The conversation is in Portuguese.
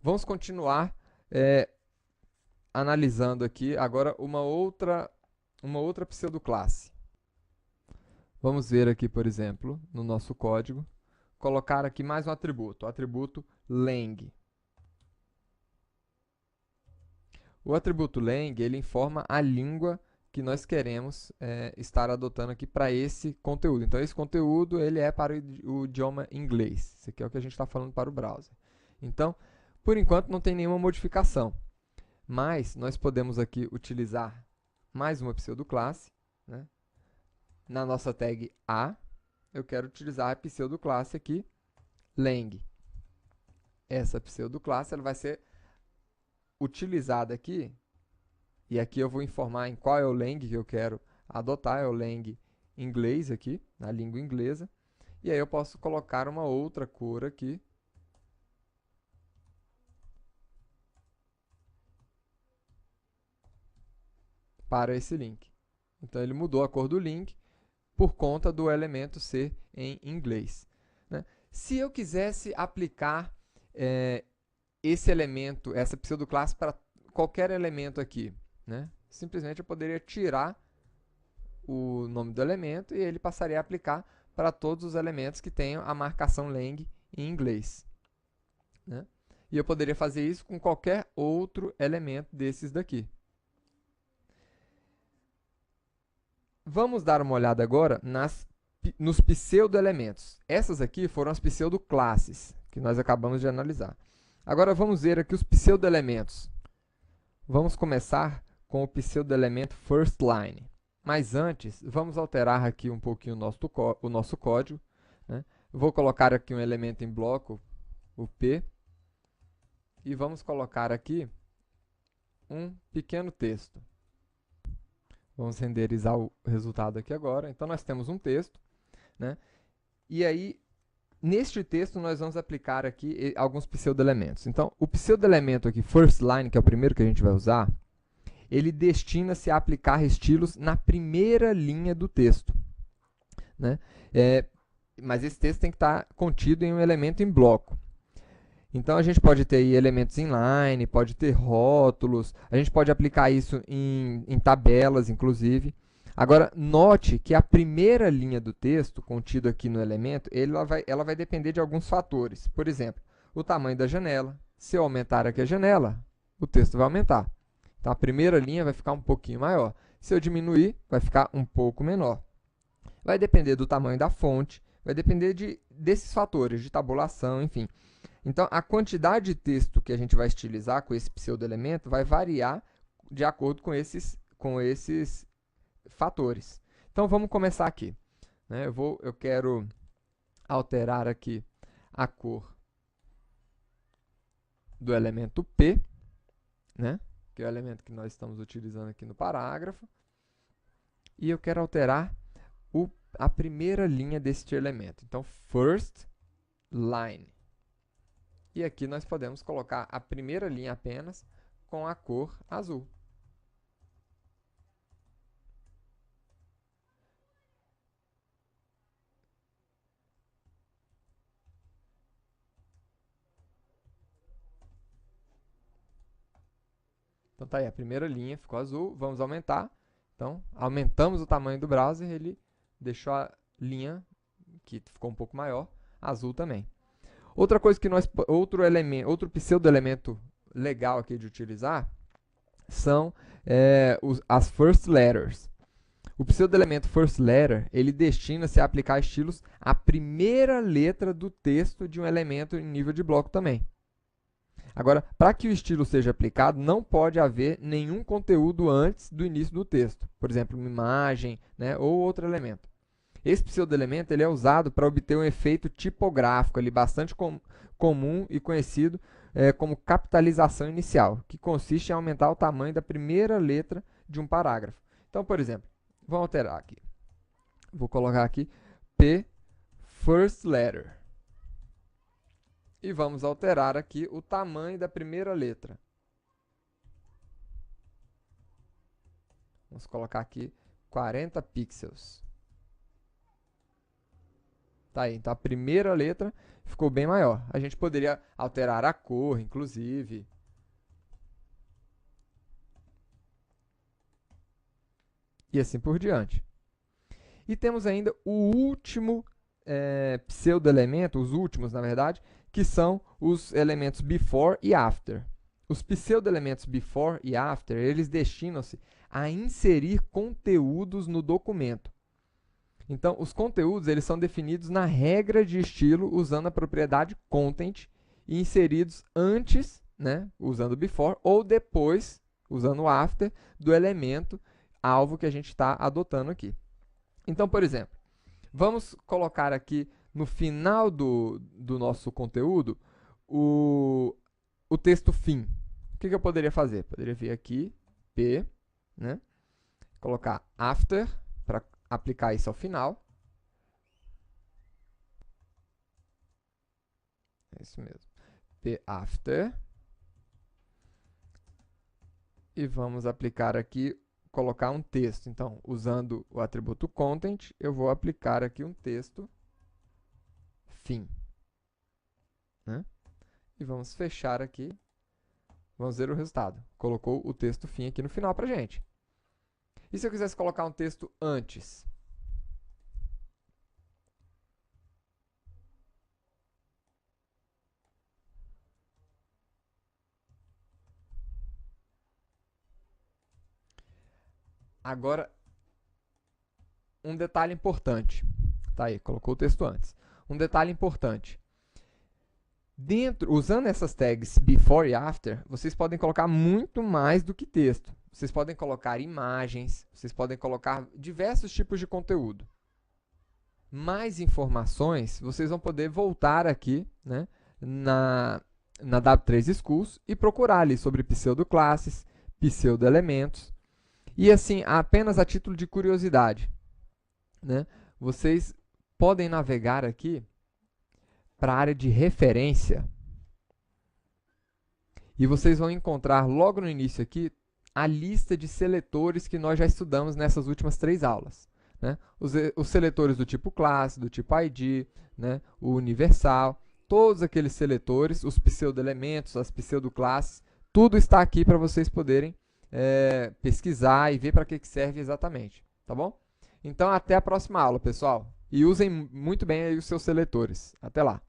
Vamos continuar analisando aqui agora uma outra pseudoclasse. Vamos ver aqui, por exemplo, no nosso código, colocar aqui mais um atributo, o atributo lang. O atributo lang, ele informa a língua que nós queremos estar adotando aqui para esse conteúdo. Então, esse conteúdo ele é para o idioma inglês. Isso aqui é o que a gente está falando para o browser. Então, por enquanto, não tem nenhuma modificação. Mas nós podemos aqui utilizar mais uma pseudoclasse, né? Na nossa tag A, eu quero utilizar a pseudoclasse aqui, lang. Essa pseudoclasse ela vai ser utilizada aqui, e aqui eu vou informar em qual é o lang que eu quero adotar, é o lang inglês aqui, na língua inglesa, e aí eu posso colocar uma outra cor aqui, para esse link. Então ele mudou a cor do link por conta do elemento ser em inglês, né? Se eu quisesse aplicar esse elemento, essa pseudoclasse para qualquer elemento aqui, né? Simplesmente eu poderia tirar o nome do elemento e ele passaria a aplicar para todos os elementos que tenham a marcação lang em inglês, né? E eu poderia fazer isso com qualquer outro elemento desses daqui. Vamos dar uma olhada agora nos pseudo-elementos. Essas aqui foram as pseudoclasses que nós acabamos de analisar. Agora vamos ver aqui os pseudo-elementos. Vamos começar com o pseudo-elemento firstLine. Mas antes, vamos alterar aqui um pouquinho o nosso código, né? Vou colocar aqui um elemento em bloco, o P, e vamos colocar aqui um pequeno texto. Vamos renderizar o resultado aqui agora. Então, nós temos um texto, né? E aí, neste texto, nós vamos aplicar aqui alguns pseudo-elementos. Então, o pseudo-elemento aqui, firstLine, que é o primeiro que a gente vai usar, ele destina-se a aplicar estilos na primeira linha do texto, né? Mas esse texto tem que estar contido em um elemento em bloco. Então, a gente pode ter aí elementos inline, pode ter rótulos, a gente pode aplicar isso em tabelas, inclusive. Agora, note que a primeira linha do texto, contido aqui no elemento, ela vai depender de alguns fatores. Por exemplo, o tamanho da janela. Se eu aumentar aqui a janela, o texto vai aumentar. Então, a primeira linha vai ficar um pouquinho maior. Se eu diminuir, vai ficar um pouco menor. Vai depender do tamanho da fonte, vai depender desses fatores, de tabulação, enfim. Então, a quantidade de texto que a gente vai estilizar com esse pseudo-elemento vai variar de acordo com esses fatores. Então, vamos começar aqui, né? Eu quero alterar aqui a cor do elemento P, né? Que é o elemento que nós estamos utilizando aqui no parágrafo. E eu quero alterar a primeira linha deste elemento. Então, first line. E aqui nós podemos colocar a primeira linha apenas com a cor azul. Então tá aí, a primeira linha ficou azul, vamos aumentar. Então, aumentamos o tamanho do browser, ele deixou a linha, que ficou um pouco maior, azul também. Outra coisa que outro pseudo-elemento legal aqui de utilizar são as first letters. O pseudo-elemento first letter, ele destina-se a aplicar estilos à primeira letra do texto de um elemento em nível de bloco também. Agora, para que o estilo seja aplicado, não pode haver nenhum conteúdo antes do início do texto. Por exemplo, uma imagem, né, ou outro elemento. Esse pseudo-elemento ele é usado para obter um efeito tipográfico ali, bastante comum e conhecido como capitalização inicial, que consiste em aumentar o tamanho da primeira letra de um parágrafo. Então, por exemplo, vamos alterar aqui. Vou colocar aqui P first letter. E vamos alterar aqui o tamanho da primeira letra. Vamos colocar aqui 40 pixels. Tá aí, então a primeira letra ficou bem maior. A gente poderia alterar a cor, inclusive. E assim por diante. E temos ainda o último pseudo-elemento, os últimos, na verdade, que são os elementos before e after. Os pseudo-elementos before e after, eles destinam-se a inserir conteúdos no documento. Então, os conteúdos eles são definidos na regra de estilo usando a propriedade content e inseridos antes, né, usando before, ou depois, usando after, do elemento alvo que a gente está adotando aqui. Então, por exemplo, vamos colocar aqui no final do nosso conteúdo o texto fim. O que eu poderia fazer? Poderia vir aqui, P, né? Colocar after, para aplicar isso ao final. É isso mesmo. P after. E vamos aplicar aqui, colocar um texto. Então, usando o atributo content, eu vou aplicar aqui um texto fim. Né? E vamos fechar aqui. Vamos ver o resultado. Colocou o texto fim aqui no final para a gente. E se eu quisesse colocar um texto antes? Agora, um detalhe importante. Tá aí, colocou o texto antes. Um detalhe importante. Usando essas tags before e after, vocês podem colocar muito mais do que texto. Vocês podem colocar imagens, vocês podem colocar diversos tipos de conteúdo. Mais informações, vocês vão poder voltar aqui, né, na W3 Schools e procurar ali sobre pseudoclasses, pseudoelementos. E assim, apenas a título de curiosidade, né, vocês podem navegar aqui para a área de referência e vocês vão encontrar logo no início aqui a lista de seletores que nós já estudamos nessas últimas 3 aulas. Né? Os seletores do tipo classe, do tipo ID, né? O universal, todos aqueles seletores, os pseudo-elementos, as pseudoclasses, tudo está aqui para vocês poderem pesquisar e ver para que serve exatamente. Tá bom? Então, até a próxima aula, pessoal. E usem muito bem aí os seus seletores. Até lá!